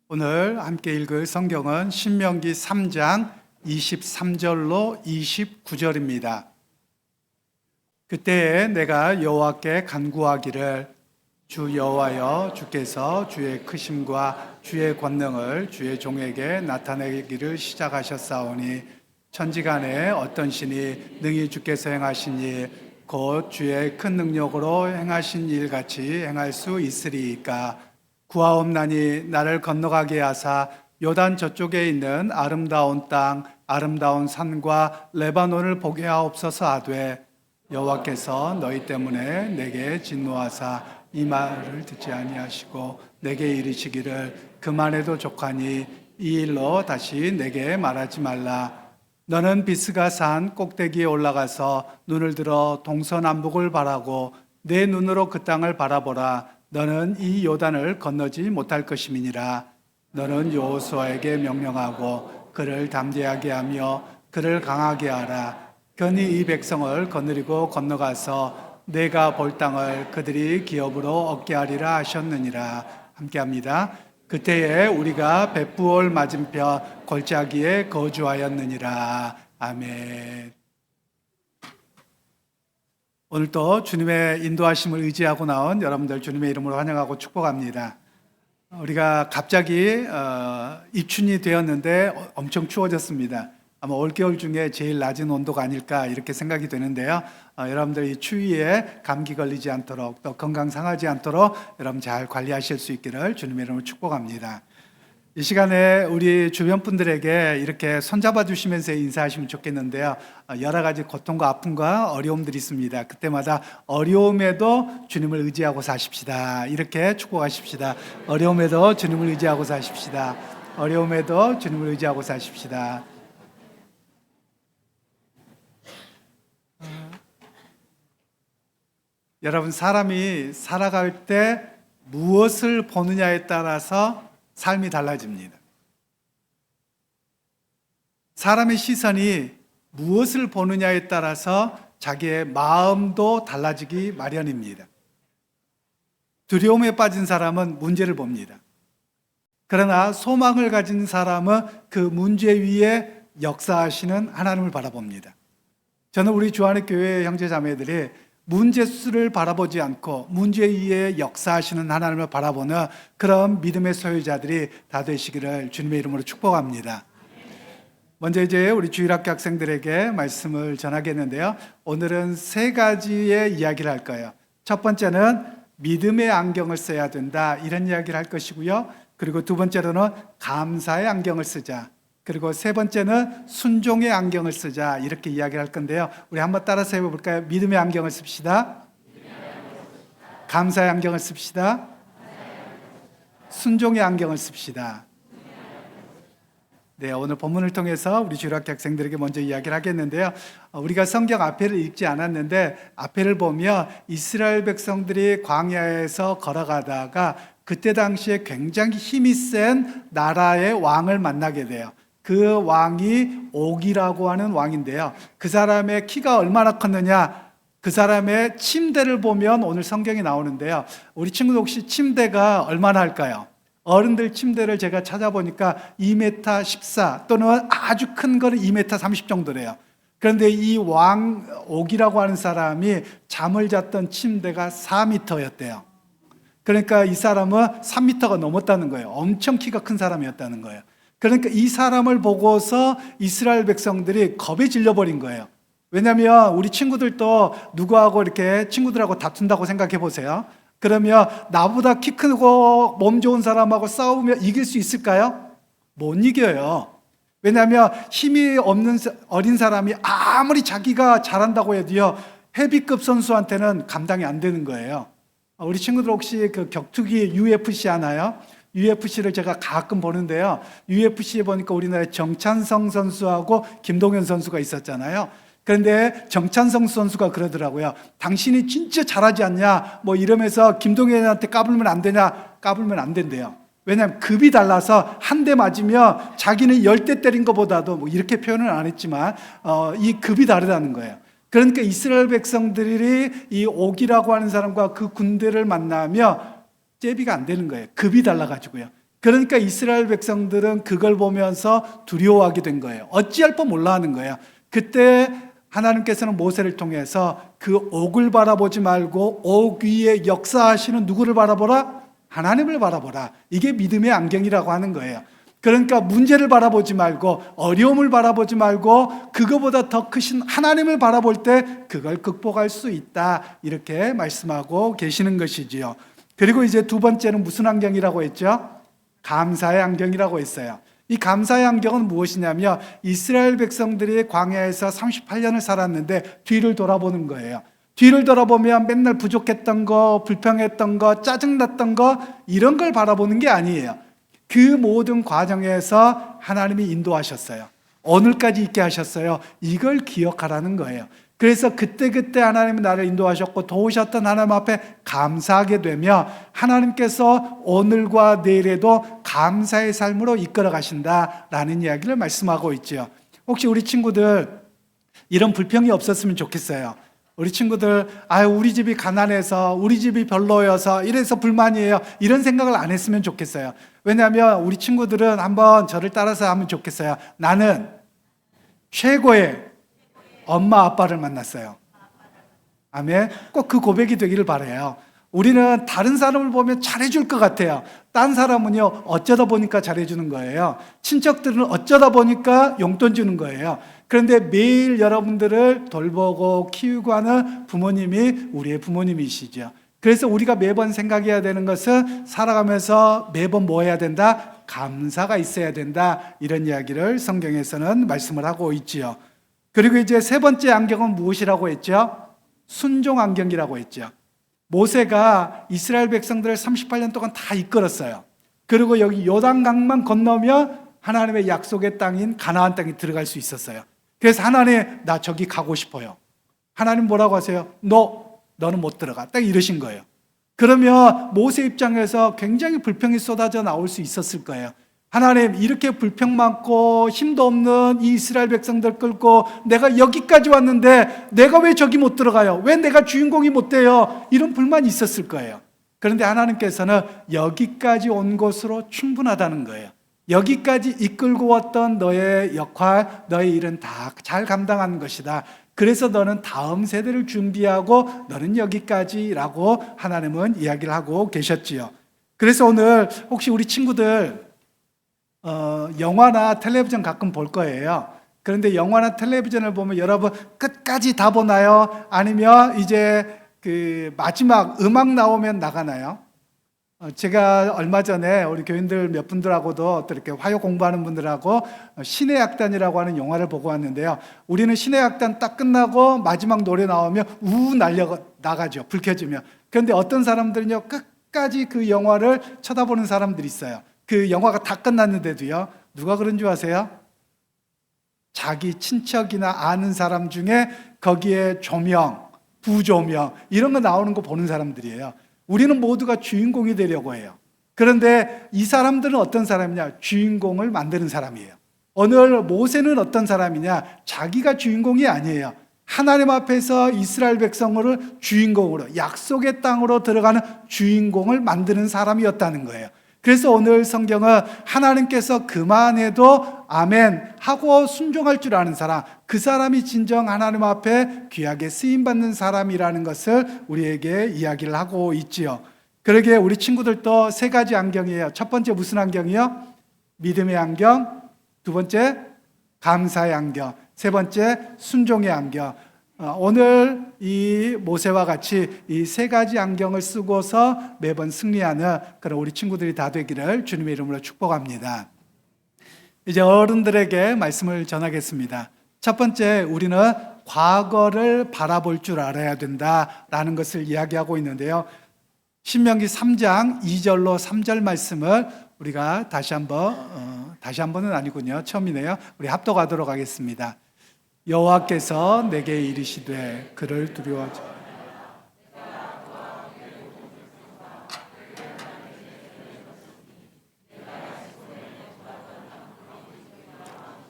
오늘 함께 읽을 성경은 신명기 3장 23절로 29절입니다. 그때에 내가 여호와께 간구하기를 주 여호와여 주께서 주의 크심과 주의 권능을 주의 종에게 나타내기를 시작하셨사오니 천지간에 어떤 신이 능히 주께서 행하신 일 곧 주의 큰 능력으로 행하신 일같이 행할 수 있으리이까. 구하옵나니 나를 건너가게 하사 요단 저쪽에 있는 아름다운 땅 아름다운 산과 레바논을 보게 하옵소서 하되 여호와께서 너희 때문에 내게 진노하사 이 말을 듣지 아니하시고 내게 이르시기를 그만해도 족하니 이 일로 다시 내게 말하지 말라. 너는 비스가 산 꼭대기에 올라가서 눈을 들어 동서남북을 바라고 내 눈으로 그 땅을 바라보라. 너는 이 요단을 건너지 못할 것임이니라. 너는 여호수아에게 명령하고 그를 담대하게 하며 그를 강하게 하라. 그니 이 백성을 거느리고 건너가서 내가 볼 땅을 그들이 기업으로 얻게 하리라 하셨느니라. 함께합니다. 그때에 우리가 벳부올 맞은편 골짜기에 거주하였느니라. 아멘. 오늘도 주님의 인도하심을 의지하고 나온 여러분들 주님의 이름으로 환영하고 축복합니다. 우리가 갑자기 입춘이 되었는데 엄청 추워졌습니다. 아마 올겨울 중에 제일 낮은 온도가 아닐까 이렇게 생각이 되는데요. 여러분들 이 추위에 감기 걸리지 않도록 또 건강 상하지 않도록 여러분 잘 관리하실 수 있기를 주님의 이름으로 축복합니다. 이 시간에 우리 주변 분들에게 이렇게 손잡아 주시면서 인사하시면 좋겠는데요. 여러 가지 고통과 아픔과 어려움들이 있습니다. 그때마다 어려움에도 주님을 의지하고 사십시다. 이렇게 축복하십시다. 어려움에도 주님을 의지하고 사십시다. 어려움에도 주님을 의지하고 사십시다. 여러분, 사람이 살아갈 때 무엇을 보느냐에 따라서 삶이 달라집니다. 사람의 시선이 무엇을 보느냐에 따라서 자기의 마음도 달라지기 마련입니다. 두려움에 빠진 사람은 문제를 봅니다. 그러나 소망을 가진 사람은 그 문제 위에 역사하시는 하나님을 바라봅니다. 저는 우리 주안의 교회 형제 자매들이 문제수를 바라보지 않고 문제 위에 역사하시는 하나님을 바라보는 그런 믿음의 소유자들이 다 되시기를 주님의 이름으로 축복합니다. 먼저 이제 우리 주일학교 학생들에게 말씀을 전하겠는데요. 오늘은 세 가지의 이야기를 할 거예요. 첫 번째는 믿음의 안경을 써야 된다, 이런 이야기를 할 것이고요. 그리고 두 번째로는 감사의 안경을 쓰자. 그리고 세 번째는 순종의 안경을 쓰자, 이렇게 이야기를 할 건데요. 우리 한번 따라서 해볼까요? 믿음의 안경을 씁시다. 감사의 안경을 씁시다. 순종의 안경을 씁시다. 네, 오늘 본문을 통해서 우리 주일학교 학생들에게 먼저 이야기를 하겠는데요. 우리가 성경 앞에를 읽지 않았는데 앞에를 보면 이스라엘 백성들이 광야에서 걸어가다가 그때 당시에 굉장히 힘이 센 나라의 왕을 만나게 돼요. 그 왕이 옥이라고 하는 왕인데요. 그 사람의 키가 얼마나 컸느냐, 그 사람의 침대를 보면 오늘 성경이 나오는데요. 우리 친구들 혹시 침대가 얼마나 할까요? 어른들 침대를 제가 찾아보니까 2m 14 또는 아주 큰 거는 2m 30 정도래요. 그런데 이 왕 옥이라고 하는 사람이 잠을 잤던 침대가 4m였대요. 그러니까 이 사람은 3m가 넘었다는 거예요. 엄청 키가 큰 사람이었다는 거예요. 그러니까 이 사람을 보고서 이스라엘 백성들이 겁에 질려버린 거예요. 왜냐하면 우리 친구들도 누구하고 이렇게 친구들하고 다툰다고 생각해 보세요. 그러면 나보다 키 크고 몸 좋은 사람하고 싸우면 이길 수 있을까요? 못 이겨요. 왜냐하면 힘이 없는 어린 사람이 아무리 자기가 잘한다고 해도요, 헤비급 선수한테는 감당이 안 되는 거예요. 우리 친구들 혹시 그 격투기 UFC 하나요? UFC를 제가 가끔 보는데요. UFC에 보니까 우리나라에 정찬성 선수하고 김동현 선수가 있었잖아요. 그런데 정찬성 선수가 그러더라고요. 당신이 진짜 잘하지 않냐? 뭐 이러면서 김동현한테 까불면 안 되냐? 까불면 안 된대요. 왜냐하면 급이 달라서 한 대 맞으면 자기는 10대 때린 것보다도 뭐 이렇게 표현은 안 했지만 이 급이 다르다는 거예요. 그러니까 이스라엘 백성들이 이 옥이라고 하는 사람과 그 군대를 만나며 제비가 안 되는 거예요. 급이 달라가지고요. 그러니까 이스라엘 백성들은 그걸 보면서 두려워하게 된 거예요. 어찌할 바 몰라 하는 거예요. 그때 하나님께서는 모세를 통해서 그 옥을 바라보지 말고 옥 위에 역사하시는 누구를 바라보라? 하나님을 바라보라. 이게 믿음의 안경이라고 하는 거예요. 그러니까 문제를 바라보지 말고 어려움을 바라보지 말고 그거보다 더 크신 하나님을 바라볼 때 그걸 극복할 수 있다. 이렇게 말씀하고 계시는 것이지요. 그리고 이제 두 번째는 무슨 안경이라고 했죠? 감사의 안경이라고 했어요. 이 감사의 안경은 무엇이냐면 이스라엘 백성들이 광야에서 38년을 살았는데 뒤를 돌아보는 거예요. 뒤를 돌아보면 맨날 부족했던 거, 불평했던 거, 짜증났던 거 이런 걸 바라보는 게 아니에요. 그 모든 과정에서 하나님이 인도하셨어요. 오늘까지 있게 하셨어요. 이걸 기억하라는 거예요. 그래서 그때그때 하나님이 나를 인도하셨고 도우셨던 하나님 앞에 감사하게 되며 하나님께서 오늘과 내일에도 감사의 삶으로 이끌어 가신다라는 이야기를 말씀하고 있죠. 혹시 우리 친구들 이런 불평이 없었으면 좋겠어요. 우리 친구들 우리 집이 가난해서 우리 집이 별로여서 이래서 불만이에요. 이런 생각을 안 했으면 좋겠어요. 왜냐하면 우리 친구들은 한번 저를 따라서 하면 좋겠어요. 나는 최고의 엄마 아빠를 만났어요. 아멘. 꼭 그 고백이 되기를 바라요. 우리는 다른 사람을 보면 잘해줄 것 같아요. 딴 사람은요 어쩌다 보니까 잘해주는 거예요. 친척들은 어쩌다 보니까 용돈 주는 거예요. 그런데 매일 여러분들을 돌보고 키우고 하는 부모님이 우리의 부모님이시죠. 그래서 우리가 매번 생각해야 되는 것은 살아가면서 매번 뭐 해야 된다? 감사가 있어야 된다. 이런 이야기를 성경에서는 말씀을 하고 있지요. 그리고 이제 세 번째 안경은 무엇이라고 했죠? 순종 안경이라고 했죠. 모세가 이스라엘 백성들을 38년 동안 다 이끌었어요. 그리고 여기 요단강만 건너면 하나님의 약속의 땅인 가나안 땅에 들어갈 수 있었어요. 그래서 하나님, 나 저기 가고 싶어요. 하나님 뭐라고 하세요? 너는 못 들어가. 딱 이러신 거예요. 그러면 모세 입장에서 굉장히 불평이 쏟아져 나올 수 있었을 거예요. 하나님, 이렇게 불평 많고 힘도 없는 이 이스라엘 백성들 끌고 내가 여기까지 왔는데 내가 왜 저기 못 들어가요? 왜 내가 주인공이 못 돼요? 이런 불만이 있었을 거예요. 그런데 하나님께서는 여기까지 온 것으로 충분하다는 거예요. 여기까지 이끌고 왔던 너의 역할, 너의 일은 다 잘 감당한 것이다. 그래서 너는 다음 세대를 준비하고 너는 여기까지라고 하나님은 이야기를 하고 계셨지요. 그래서 오늘 혹시 우리 친구들 영화나 텔레비전 가끔 볼 거예요. 그런데 영화나 텔레비전을 보면 여러분 끝까지 다 보나요? 아니면 이제 그 마지막 음악 나오면 나가나요? 제가 얼마 전에 우리 교인들 몇 분들하고도 또 이렇게 화요 공부하는 분들하고 신의 악단이라고 하는 영화를 보고 왔는데요. 우리는 신의 악단 딱 끝나고 마지막 노래 나오면 날려 나가죠. 불 켜지면. 그런데 어떤 사람들은요 끝까지 그 영화를 쳐다보는 사람들이 있어요. 그 영화가 다 끝났는데도요. 누가 그런 줄 아세요? 자기 친척이나 아는 사람 중에 거기에 조명, 부조명 이런 거 나오는 거 보는 사람들이에요. 우리는 모두가 주인공이 되려고 해요. 그런데 이 사람들은 어떤 사람이냐? 주인공을 만드는 사람이에요. 오늘 모세는 어떤 사람이냐? 자기가 주인공이 아니에요. 하나님 앞에서 이스라엘 백성을 주인공으로 약속의 땅으로 들어가는 주인공을 만드는 사람이었다는 거예요. 그래서 오늘 성경은 하나님께서 그만해도 아멘 하고 순종할 줄 아는 사람, 그 사람이 진정 하나님 앞에 귀하게 쓰임받는 사람이라는 것을 우리에게 이야기를 하고 있지요. 그러게 우리 친구들도 세 가지 안경이에요. 첫 번째 무슨 안경이요? 믿음의 안경. 두 번째 감사의 안경. 세 번째 순종의 안경. 오늘 이 모세와 같이 이 세 가지 안경을 쓰고서 매번 승리하는 그런 우리 친구들이 다 되기를 주님의 이름으로 축복합니다. 이제 어른들에게 말씀을 전하겠습니다. 첫 번째, 우리는 과거를 바라볼 줄 알아야 된다라는 것을 이야기하고 있는데요. 신명기 3장 2절로 3절 말씀을 우리가 다시 한번은 아니군요. 처음이네요. 우리 합독하도록 하겠습니다. 여호와께서 내게 이르시되 그를 두려워하지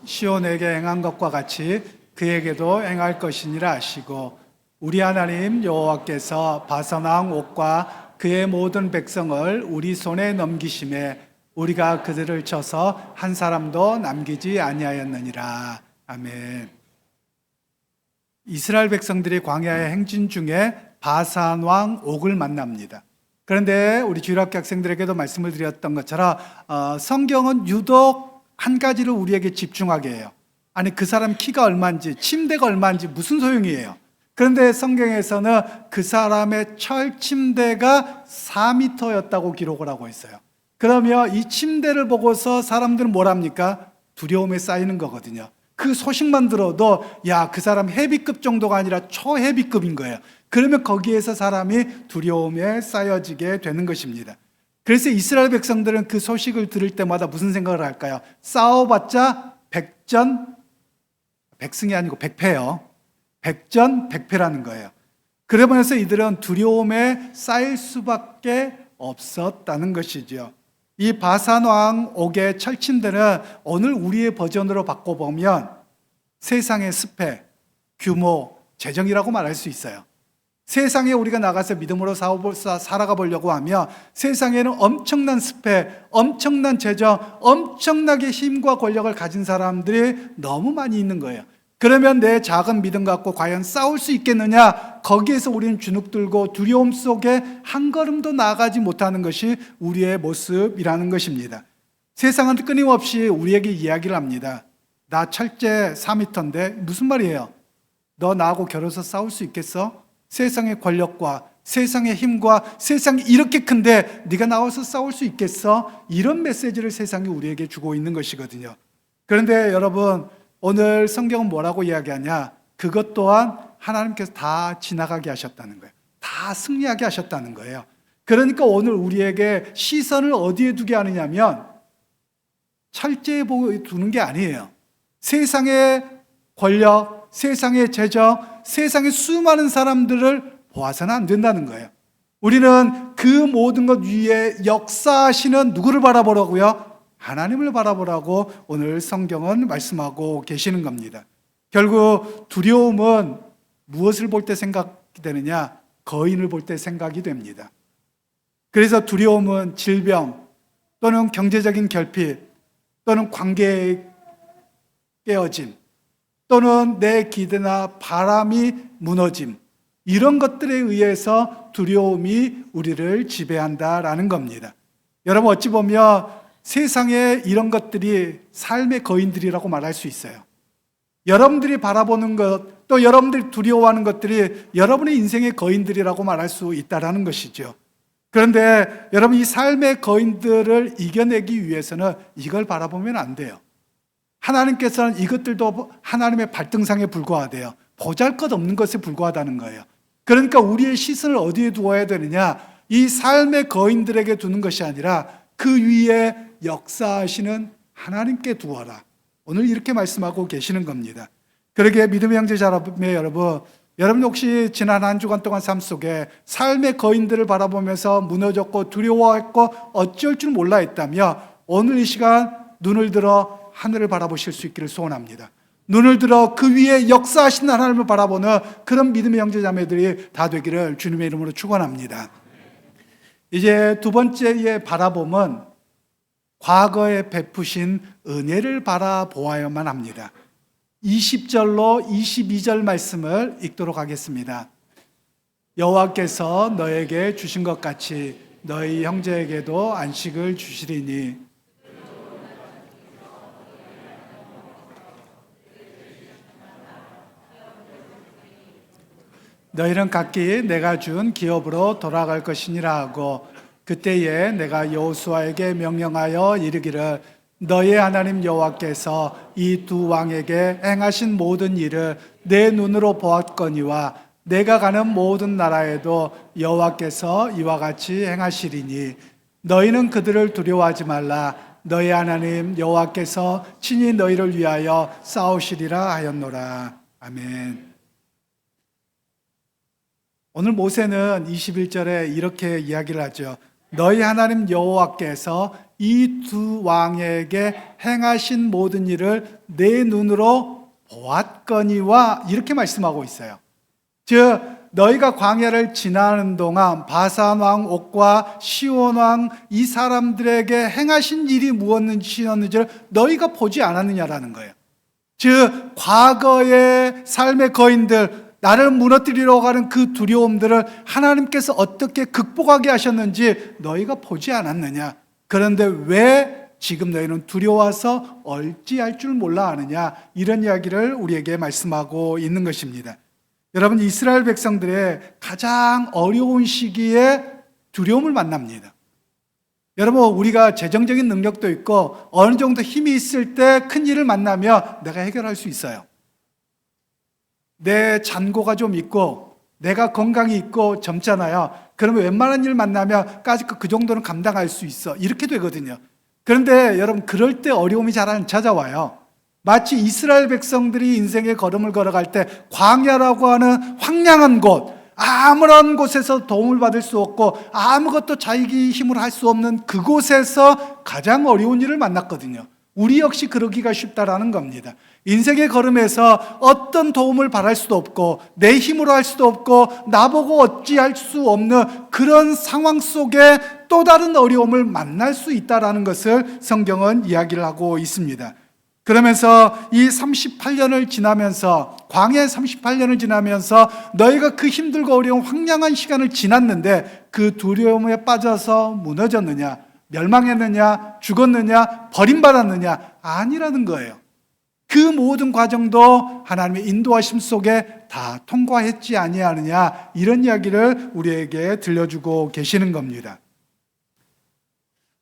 시온에게 행한 것과 같이 그에게도 행할 것이니라 하시고 우리 하나님 여호와께서 바산 왕 옥과 그의 모든 백성을 우리 손에 넘기심에 우리가 그들을 쳐서 한 사람도 남기지 아니하였느니라. 아멘. 이스라엘 백성들이 광야의 행진 중에 바산 왕 옥을 만납니다. 그런데 우리 주일학교 학생들에게도 말씀을 드렸던 것처럼 성경은 유독 한 가지를 우리에게 집중하게 해요. 아니, 그 사람 키가 얼마인지, 침대가 얼마인지 무슨 소용이에요. 그런데 성경에서는 그 사람의 철 침대가 4m였다고 기록을 하고 있어요. 그러면 이 침대를 보고서 사람들은 뭘 합니까? 두려움에 쌓이는 거거든요. 그 소식만 들어도 야, 그 사람 헤비급 정도가 아니라 초헤비급인 거예요. 그러면 거기에서 사람이 두려움에 쌓여지게 되는 것입니다. 그래서 이스라엘 백성들은 그 소식을 들을 때마다 무슨 생각을 할까요? 싸워봤자 백승이 아니고 백패요. 백전백패라는 거예요. 그러면서 이들은 두려움에 쌓일 수밖에 없었다는 것이죠. 이 바산왕 옥의 철침대는 오늘 우리의 버전으로 바꿔보면 세상의 습해, 규모, 재정이라고 말할 수 있어요. 세상에 우리가 나가서 믿음으로 살아가 보려고 하면 세상에는 엄청난 습해, 엄청난 재정, 엄청나게 힘과 권력을 가진 사람들이 너무 많이 있는 거예요. 그러면 내 작은 믿음 갖고 과연 싸울 수 있겠느냐? 거기에서 우리는 주눅들고 두려움 속에 한 걸음도 나아가지 못하는 것이 우리의 모습이라는 것입니다. 세상은 끊임없이 우리에게 이야기를 합니다. 나 철제 4m인데 무슨 말이에요? 너 나하고 겨뤄서 싸울 수 있겠어? 세상의 권력과 세상의 힘과 세상이 이렇게 큰데 네가 나와서 싸울 수 있겠어? 이런 메시지를 세상이 우리에게 주고 있는 것이거든요. 그런데 여러분, 오늘 성경은 뭐라고 이야기하냐? 그것 또한 하나님께서 다 지나가게 하셨다는 거예요. 다 승리하게 하셨다는 거예요. 그러니까 오늘 우리에게 시선을 어디에 두게 하느냐면 철제에 두는 게 아니에요. 세상의 권력, 세상의 재정, 세상의 수많은 사람들을 보아서는 안 된다는 거예요. 우리는 그 모든 것 위에 역사하시는 누구를 바라보라고요? 하나님을 바라보라고 오늘 성경은 말씀하고 계시는 겁니다. 결국 두려움은 무엇을 볼 때 생각이 되느냐? 거인을 볼 때 생각이 됩니다. 그래서 두려움은 질병 또는 경제적인 결핍 또는 관계의 깨어짐 또는 내 기대나 바람이 무너짐, 이런 것들에 의해서 두려움이 우리를 지배한다라는 겁니다. 여러분, 어찌 보면 세상에 이런 것들이 삶의 거인들이라고 말할 수 있어요. 여러분들이 바라보는 것, 또 여러분들이 두려워하는 것들이 여러분의 인생의 거인들이라고 말할 수 있다는 것이죠. 그런데 여러분, 이 삶의 거인들을 이겨내기 위해서는 이걸 바라보면 안 돼요. 하나님께서는 이것들도 하나님의 발등상에 불과하대요. 보잘것없는 것에 불과하다는 거예요. 그러니까 우리의 시선을 어디에 두어야 되느냐? 이 삶의 거인들에게 두는 것이 아니라 그 위에 역사하시는 하나님께 두어라. 오늘 이렇게 말씀하고 계시는 겁니다. 그러기에 믿음의 형제 자매 여러분, 여러분 혹시 지난 한 주간 동안 삶 속에 삶의 거인들을 바라보면서 무너졌고 두려워했고 어쩔 줄 몰라 했다며 오늘 이 시간 눈을 들어 하늘을 바라보실 수 있기를 소원합니다. 눈을 들어 그 위에 역사하신 하나님을 바라보는 그런 믿음의 형제 자매들이 다 되기를 주님의 이름으로 축원합니다. 이제 두 번째의 바라봄은 과거에 베푸신 은혜를 바라보아야만 합니다. 20절로 22절 말씀을 읽도록 하겠습니다. 여호와께서 너에게 주신 것 같이 너희 형제에게도 안식을 주시리니 너희는 각기 내가 준 기업으로 돌아갈 것이니라 하고 그때에 내가 여호수아에게 명령하여 이르기를 너의 하나님 여호와께서 이 두 왕에게 행하신 모든 일을 내 눈으로 보았거니와 내가 가는 모든 나라에도 여호와께서 이와 같이 행하시리니 너희는 그들을 두려워하지 말라. 너의 하나님 여호와께서 친히 너희를 위하여 싸우시리라 하였노라. 아멘. 오늘 모세는 21절에 이렇게 이야기를 하죠. 너희 하나님 여호와께서 이 두 왕에게 행하신 모든 일을 내 눈으로 보았거니와 이렇게 말씀하고 있어요. 즉 너희가 광야를 지나는 동안 바산 왕 옥과 시온 왕 이 사람들에게 행하신 일이 무엇이었는지를 너희가 보지 않았느냐라는 거예요. 즉 과거의 삶의 거인들, 나를 무너뜨리러 가는 그 두려움들을 하나님께서 어떻게 극복하게 하셨는지 너희가 보지 않았느냐. 그런데 왜 지금 너희는 두려워서 어찌할 줄 몰라 하느냐. 이런 이야기를 우리에게 말씀하고 있는 것입니다. 여러분, 이스라엘 백성들의 가장 어려운 시기에 두려움을 만납니다. 여러분, 우리가 재정적인 능력도 있고 어느 정도 힘이 있을 때 큰 일을 만나면 내가 해결할 수 있어요. 내 잔고가 좀 있고 내가 건강이 있고 젊잖아요. 그러면 웬만한 일 만나면 그 정도는 감당할 수 있어. 이렇게 되거든요. 그런데 여러분, 그럴 때 어려움이 잘 안 찾아와요. 마치 이스라엘 백성들이 인생의 걸음을 걸어갈 때 광야라고 하는 황량한 곳, 아무런 곳에서 도움을 받을 수 없고 아무것도 자기 힘으로 할 수 없는 그곳에서 가장 어려운 일을 만났거든요. 우리 역시 그러기가 쉽다라는 겁니다. 인생의 걸음에서 어떤 도움을 바랄 수도 없고 내 힘으로 할 수도 없고 나보고 어찌할 수 없는 그런 상황 속에 또 다른 어려움을 만날 수 있다는 것을 성경은 이야기를 하고 있습니다. 그러면서 이 38년을 지나면서, 광야의 38년을 지나면서 너희가 그 힘들고 어려운 황량한 시간을 지났는데 그 두려움에 빠져서 무너졌느냐, 멸망했느냐, 죽었느냐, 버림받았느냐? 아니라는 거예요. 그 모든 과정도 하나님의 인도하심 속에 다 통과했지 아니하느냐, 이런 이야기를 우리에게 들려주고 계시는 겁니다.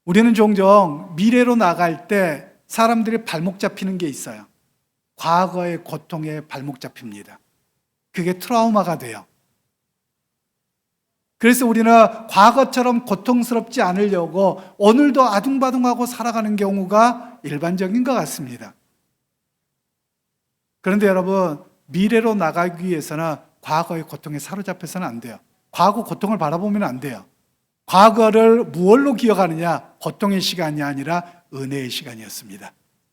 우리는 종종 미래로 나갈 때 사람들이 발목 잡히는 게 있어요. 과거의 고통에 발목 잡힙니다. 그게 트라우마가 돼요. 그래서 우리는 과거처럼 고통스럽지 않으려고 오늘도 아둥바둥하고 살아가는 경우가 일반적인 것 같습니다. 그런데 여러분, 미래로 나가기 위해서는 과거의 고통에 사로잡혀서는 안 돼요. 과거 고통을 바라보면 안 돼요. 과거를 무엇로 기억하느냐? 고통의 시간이 아니라 은혜의 시간이었습니다.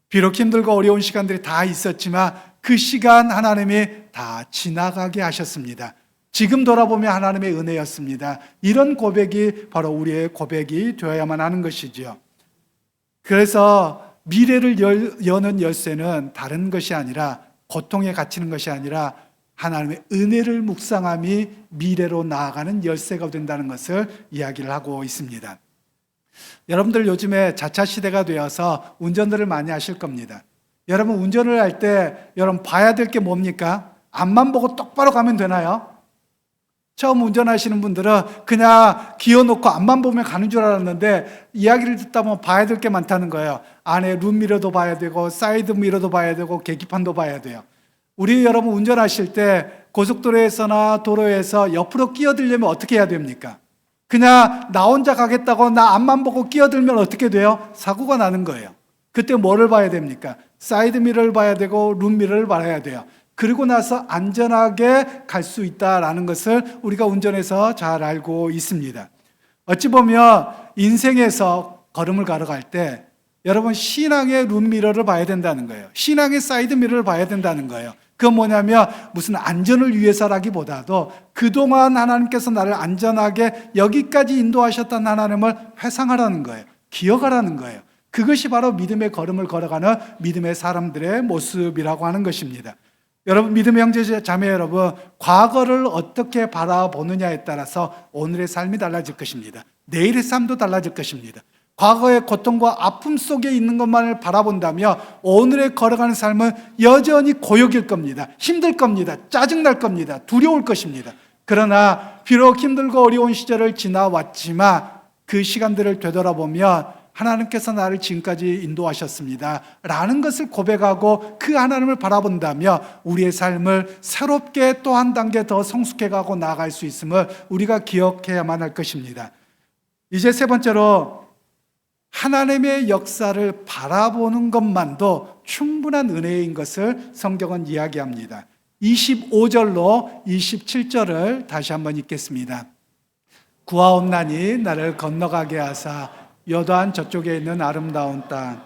비록 힘들고 어려운 시간들이 다 있었지만 그 시간 하나님이 다 지나가게 하셨습니다. 지금 돌아보면 하나님의 은혜였습니다. 이런 고백이 바로 우리의 고백이 되어야만 하는 것이지요. 그래서 미래를 여는 열쇠는 다른 것이 아니라, 고통에 갇히는 것이 아니라 하나님의 은혜를 묵상함이 미래로 나아가는 열쇠가 된다는 것을 이야기를 하고 있습니다. 여러분들 요즘에 자차 시대가 되어서 운전들을 많이 하실 겁니다. 여러분, 운전을 할 때 여러분 봐야 될 게 뭡니까? 앞만 보고 똑바로 가면 되나요? 처음 운전하시는 분들은 그냥 기어놓고 앞만 보면 가는 줄 알았는데 이야기를 듣다 보면 봐야 될 게 많다는 거예요. 안에 룸미러도 봐야 되고 사이드 미러도 봐야 되고 계기판도 봐야 돼요. 우리 여러분 운전하실 때 고속도로에서나 도로에서 옆으로 끼어들려면 어떻게 해야 됩니까? 그냥 나 혼자 가겠다고 나 앞만 보고 끼어들면 어떻게 돼요? 사고가 나는 거예요. 그때 뭐를 봐야 됩니까? 사이드 미러를 봐야 되고 룸 미러를 봐야 돼요. 그리고 나서 안전하게 갈 수 있다라는 것을 우리가 운전해서 잘 알고 있습니다. 어찌 보면 인생에서 걸음을 걸어갈 때 여러분 신앙의 룸미러를 봐야 된다는 거예요. 신앙의 사이드 미러를 봐야 된다는 거예요. 그건 뭐냐면 무슨 안전을 위해서라기보다도 그동안 하나님께서 나를 안전하게 여기까지 인도하셨던 하나님을 회상하라는 거예요. 기억하라는 거예요. 그것이 바로 믿음의 걸음을 걸어가는 믿음의 사람들의 모습이라고 하는 것입니다. 여러분, 믿음의 형제 자매 여러분, 과거를 어떻게 바라보느냐에 따라서 오늘의 삶이 달라질 것입니다. 내일의 삶도 달라질 것입니다. 과거의 고통과 아픔 속에 있는 것만을 바라본다면 오늘의 걸어가는 삶은 여전히 고역일 겁니다. 힘들 겁니다. 짜증날 겁니다. 두려울 것입니다. 그러나 비록 힘들고 어려운 시절을 지나왔지만 그 시간들을 되돌아보면 하나님께서 나를 지금까지 인도하셨습니다 라는 것을 고백하고 그 하나님을 바라본다면 우리의 삶을 새롭게 또 한 단계 더 성숙해가고 나아갈 수 있음을 우리가 기억해야만 할 것입니다. 이제 세 번째로, 하나님의 역사를 바라보는 것만도 충분한 은혜인 것을 성경은 이야기합니다. 25절로 27절을 다시 한번 읽겠습니다. 구하옵나니 나를 건너가게 하사 요단 저쪽에 있는 아름다운 땅,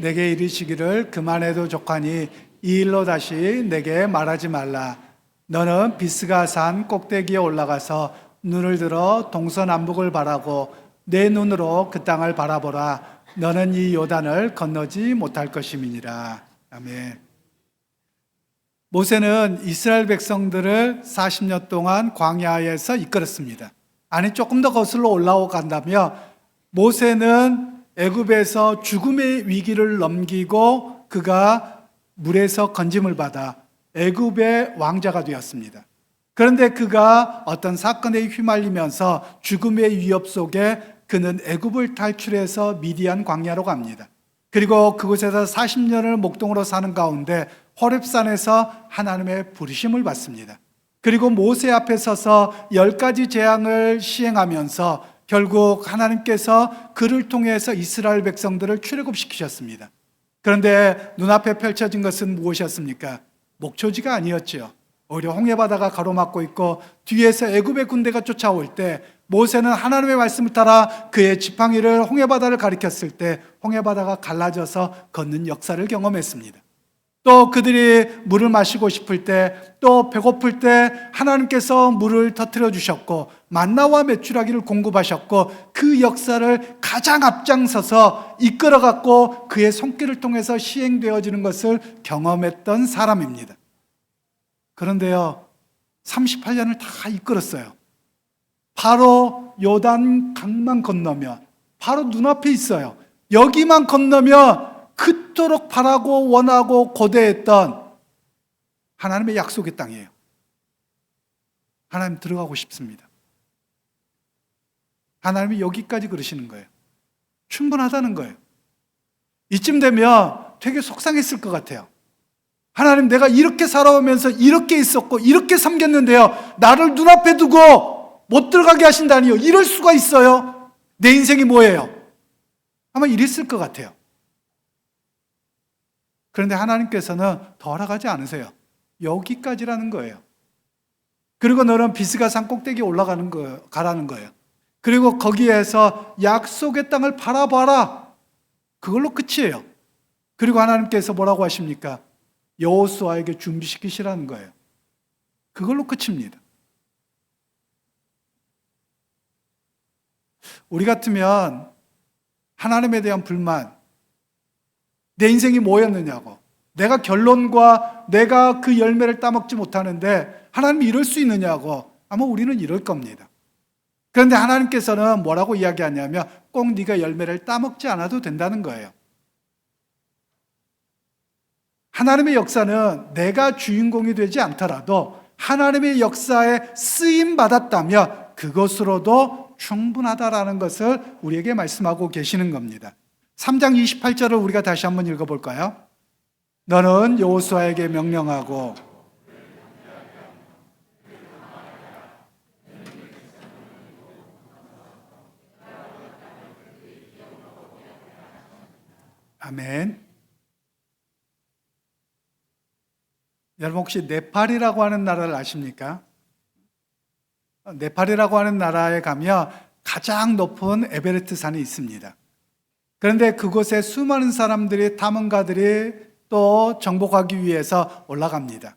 내게 이르시기를 그만해도 족하니 이 일로 다시 내게 말하지 말라. 너는 비스가 산 꼭대기에 올라가서 눈을 들어 동서남북을 바라고 내 눈으로 그 땅을 바라보라. 너는 이 요단을 건너지 못할 것임이니라. 아멘. 모세는 이스라엘 백성들을 40년 동안 광야에서 이끌었습니다. 아니, 조금 더 거슬러 올라간다면 모세는 애굽에서 죽음의 위기를 넘기고 그가 물에서 건짐을 받아 애굽의 왕자가 되었습니다. 그런데 그가 어떤 사건에 휘말리면서 죽음의 위협 속에 그는 애굽을 탈출해서 미디안 광야로 갑니다. 그리고 그곳에서 40년을 목동으로 사는 가운데 호렙산에서 하나님의 부르심을 받습니다. 그리고 모세 앞에 서서 10가지 재앙을 시행하면서 결국 하나님께서 그를 통해서 이스라엘 백성들을 출애굽시키셨습니다. 그런데 눈앞에 펼쳐진 것은 무엇이었습니까? 목초지가 아니었죠. 오히려 홍해바다가 가로막고 있고 뒤에서 애굽의 군대가 쫓아올 때 모세는 하나님의 말씀을 따라 그의 지팡이를 홍해바다를 가리켰을 때 홍해바다가 갈라져서 걷는 역사를 경험했습니다. 또 그들이 물을 마시고 싶을 때, 또 배고플 때 하나님께서 물을 터뜨려 주셨고 만나와 메추라기를 공급하셨고 그 역사를 가장 앞장서서 이끌어갔고 그의 손길을 통해서 시행되어지는 것을 경험했던 사람입니다. 그런데요, 38년을 다 이끌었어요. 바로 요단 강만 건너면 바로 눈앞에 있어요. 여기만 건너면 그토록 바라고 원하고 고대했던 하나님의 약속의 땅이에요. 하나님 들어가고 싶습니다. 하나님이 여기까지 그러시는 거예요. 충분하다는 거예요. 이쯤 되면 되게 속상했을 것 같아요. 하나님, 내가 이렇게 살아오면서 이렇게 있었고 이렇게 섬겼는데요, 나를 눈앞에 두고 못 들어가게 하신다니요. 이럴 수가 있어요? 내 인생이 뭐예요? 아마 이랬을 것 같아요. 그런데 하나님께서는 더 허락하지 않으세요. 여기까지라는 거예요. 그리고 너는 비스가 산 꼭대기에 가라는 거예요. 그리고 거기에서 약속의 땅을 바라봐라. 그걸로 끝이에요. 그리고 하나님께서 뭐라고 하십니까? 여호수아에게 준비시키시라는 거예요. 그걸로 끝입니다. 우리 같으면 하나님에 대한 불만, 내 인생이 뭐였느냐고, 내가 결론과 내가 그 열매를 따먹지 못하는데 하나님이 이럴 수 있느냐고, 아마 우리는 이럴 겁니다. 그런데 하나님께서는 뭐라고 이야기하냐면 꼭 네가 열매를 따먹지 않아도 된다는 거예요. 하나님의 역사는 내가 주인공이 되지 않더라도 하나님의 역사에 쓰임 받았다면 그것으로도 충분하다라는 것을 우리에게 말씀하고 계시는 겁니다. 3장 28절을 우리가 다시 한번 읽어볼까요? 너는 여호수아에게 명령하고 아멘. 여러분 혹시 네팔이라고 하는 나라를 아십니까? 네팔이라고 하는 나라에 가면 가장 높은 에베레스트 산이 있습니다. 그런데 그곳에 수많은 사람들이, 탐험가들이 또 정복하기 위해서 올라갑니다.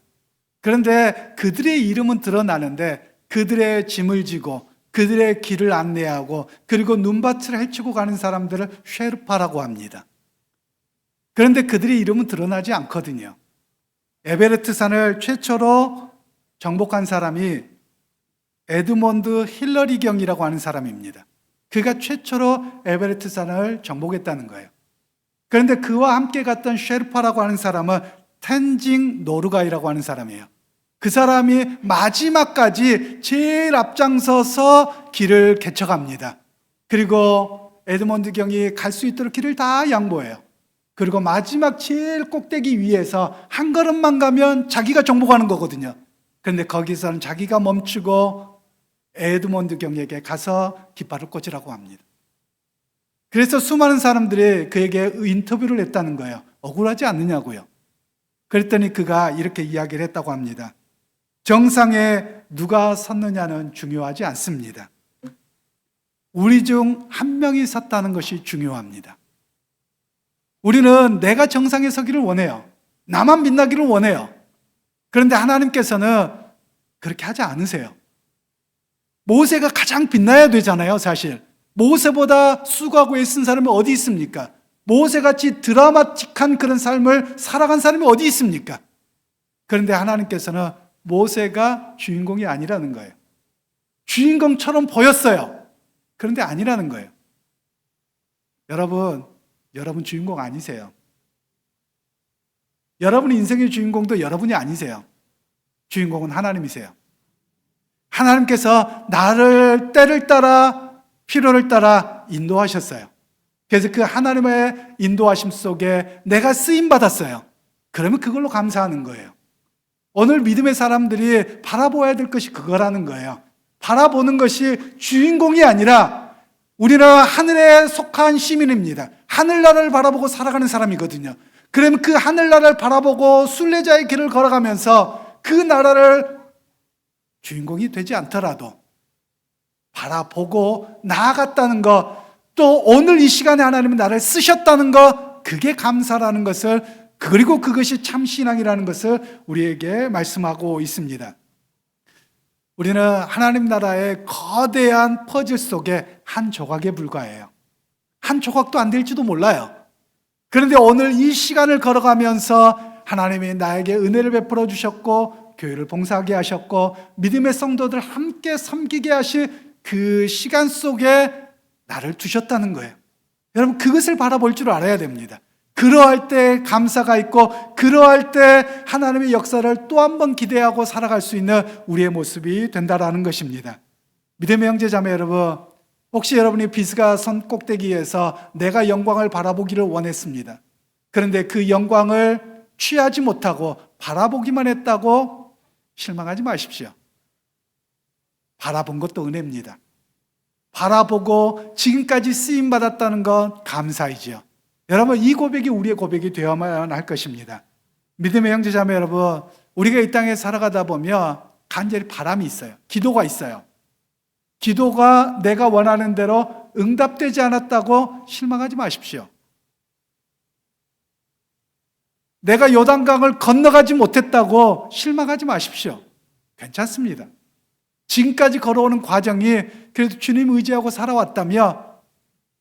그런데 그들의 이름은 드러나는데 그들의 짐을 지고 그들의 길을 안내하고 그리고 눈밭을 헤치고 가는 사람들을 쉐르파라고 합니다. 그런데 그들의 이름은 드러나지 않거든요. 에베레스트 산을 최초로 정복한 사람이 에드먼드 힐러리 경이라고 하는 사람입니다. 그가 최초로 에베레스트 산을 정복했다는 거예요. 그런데 그와 함께 갔던 쉐르파라고 하는 사람은 텐징 노르가이라고 하는 사람이에요. 그 사람이 마지막까지 제일 앞장서서 길을 개척합니다. 그리고 에드먼드 경이 갈 수 있도록 길을 다 양보해요. 그리고 마지막 제일 꼭대기 위에서 한 걸음만 가면 자기가 정복하는 거거든요. 그런데 거기서는 자기가 멈추고 에드먼드 경에게 가서 깃발을 꽂으라고 합니다. 그래서 수많은 사람들이 그에게 인터뷰를 했다는 거예요. 억울하지 않느냐고요. 그랬더니 그가 이렇게 이야기를 했다고 합니다. 정상에 누가 섰느냐는 중요하지 않습니다. 우리 중 한 명이 섰다는 것이 중요합니다. 우리는 내가 정상에 서기를 원해요. 나만 빛나기를 원해요. 그런데 하나님께서는 그렇게 하지 않으세요. 모세가 가장 빛나야 되잖아요, 사실. 모세보다 수고하고 애쓴 사람이 어디 있습니까? 모세같이 드라마틱한 그런 삶을 살아간 사람이 어디 있습니까? 그런데 하나님께서는 모세가 주인공이 아니라는 거예요. 주인공처럼 보였어요. 그런데 아니라는 거예요. 여러분 주인공 아니세요. 여러분의 인생의 주인공도 여러분이 아니세요. 주인공은 하나님이세요. 하나님께서 나를 때를 따라 필요를 따라 인도하셨어요. 그래서 그 하나님의 인도하심 속에 내가 쓰임 받았어요. 그러면 그걸로 감사하는 거예요. 오늘 믿음의 사람들이 바라보아야 될 것이 그거라는 거예요. 바라보는 것이 주인공이 아니라 우리는 하늘에 속한 시민입니다. 하늘나라를 바라보고 살아가는 사람이거든요. 그러면 그 하늘나라를 바라보고 순례자의 길을 걸어가면서 그 나라를 주인공이 되지 않더라도 바라보고 나아갔다는 것, 또 오늘 이 시간에 하나님은 나를 쓰셨다는 것, 그게 감사라는 것을, 그리고 그것이 참 신앙이라는 것을 우리에게 말씀하고 있습니다. 우리는 하나님 나라의 거대한 퍼즐 속에 한 조각에 불과해요. 한 조각도 안 될지도 몰라요. 그런데 오늘 이 시간을 걸어가면서 하나님이 나에게 은혜를 베풀어 주셨고 교회를 봉사하게 하셨고 믿음의 성도들 함께 섬기게 하실 그 시간 속에 나를 두셨다는 거예요. 여러분, 그것을 바라볼 줄 알아야 됩니다. 그러할 때 감사가 있고, 그러할 때 하나님의 역사를 또 한 번 기대하고 살아갈 수 있는 우리의 모습이 된다라는 것입니다. 믿음의 형제 자매 여러분, 혹시 여러분이 비스가 선 꼭대기에서 내가 영광을 바라보기를 원했습니다. 그런데 그 영광을 취하지 못하고 바라보기만 했다고 실망하지 마십시오. 바라본 것도 은혜입니다. 바라보고 지금까지 쓰임받았다는 건 감사이죠. 여러분, 이 고백이 우리의 고백이 되어야만 할 것입니다. 믿음의 형제 자매 여러분, 우리가 이 땅에 살아가다 보면 간절히 바람이 있어요. 기도가 있어요. 기도가 내가 원하는 대로 응답되지 않았다고 실망하지 마십시오. 내가 요단강을 건너가지 못했다고 실망하지 마십시오. 괜찮습니다. 지금까지 걸어오는 과정이 그래도 주님 의지하고 살아왔다면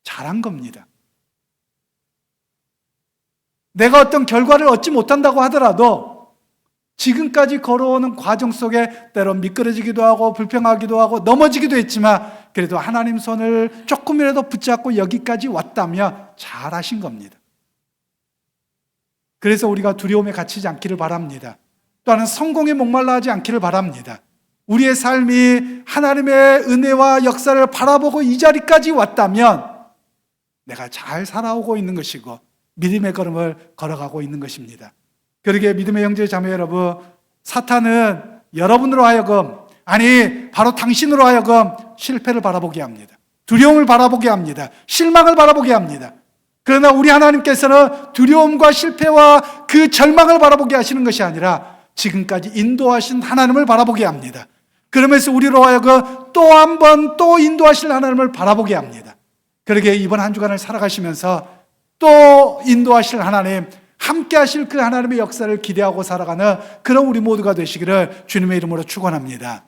잘한 겁니다. 내가 어떤 결과를 얻지 못한다고 하더라도 지금까지 걸어오는 과정 속에 때론 미끄러지기도 하고 불평하기도 하고 넘어지기도 했지만 그래도 하나님 손을 조금이라도 붙잡고 여기까지 왔다면 잘하신 겁니다. 그래서 우리가 두려움에 갇히지 않기를 바랍니다. 또한 성공에 목말라 하지 않기를 바랍니다. 우리의 삶이 하나님의 은혜와 역사를 바라보고 이 자리까지 왔다면 내가 잘 살아오고 있는 것이고 믿음의 걸음을 걸어가고 있는 것입니다. 그러기에 믿음의 형제 자매 여러분, 사탄은 여러분으로 하여금, 아니 바로 당신으로 하여금 실패를 바라보게 합니다. 두려움을 바라보게 합니다. 실망을 바라보게 합니다. 그러나 우리 하나님께서는 두려움과 실패와 그 절망을 바라보게 하시는 것이 아니라 지금까지 인도하신 하나님을 바라보게 합니다. 그러면서 우리로 하여금 또 한 번 또 인도하실 하나님을 바라보게 합니다. 그러기에 이번 한 주간을 살아가시면서 또 인도하실 하나님, 함께 하실 그 하나님의 역사를 기대하고 살아가는 그런 우리 모두가 되시기를 주님의 이름으로 축원합니다.